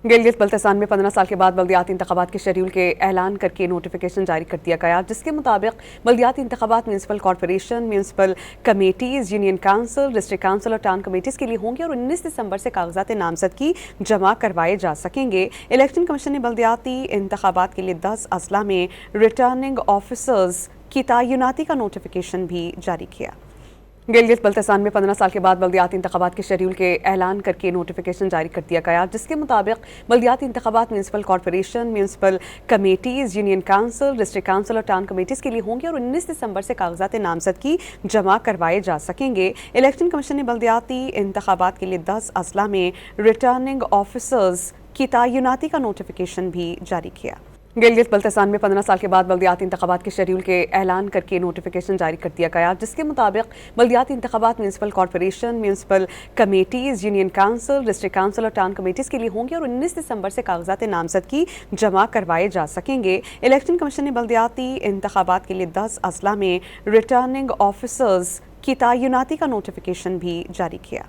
गिलगित बल्तिस्तान में 15 साल के बाद बल्दियाती इंतखाबात के शेड्यूल के ऐलान करके नोटिफिकेशन जारी कर दिया गया, जिसके मुताबिक बल्दियाती इंतखाबात municipal corporation, municipal committees, union council, district council और टाउन कमेटीज़ के लिए होंगे और 19 दिसंबर से कागजात नामजदगी जमा करवाए जा सकेंगे। इलेक्शन कमीशन ने बल्दियाती इंतखाबात के लिए 10 अजला में रिटर्निंग ऑफिसर्स की तैनाती का नोटिफिकेशन भी जारी किया। गिलगित बल्तिस्तान में 15 साल के बाद बल्दियाती इंतखाबात के शेड्यूल के ऐलान करके नोटिफिकेशन जारी कर दिया गया, जिसके मुताबिक बल्दियाती इंतखाबात municipal corporation, municipal committees, union council, district council और टाउन कमेटीज़ के लिए होंगे और 19 दिसंबर से कागजात नामजदगी जमा करवाए जा सकेंगे। इलेक्शन कमीशन ने बल्दियाती इंतखाबात के लिए 10 अजला में रिटर्निंग ऑफिसर्स की तैनाती का नोटिफिकेशन भी जारी किया। गिलगित बल्तिस्तान में 15 साल के बाद बल्दियाती इंतखाबात के शेड्यूल के ऐलान करके नोटिफिकेशन जारी कर दिया गया, जिसके मुताबिक बल्दियाती इंतखाबात municipal corporation, municipal committees, union council, district council और टाउन कमेटीज़ के लिए होंगे और 19 दिसंबर से कागजात नामजदगी जमा करवाए जा सकेंगे। इलेक्शन कमीशन ने बल्दियाती इंतखाबात के लिए 10 अजला में रिटर्निंग ऑफिसर्स की तैनाती का नोटिफिकेशन भी जारी किया।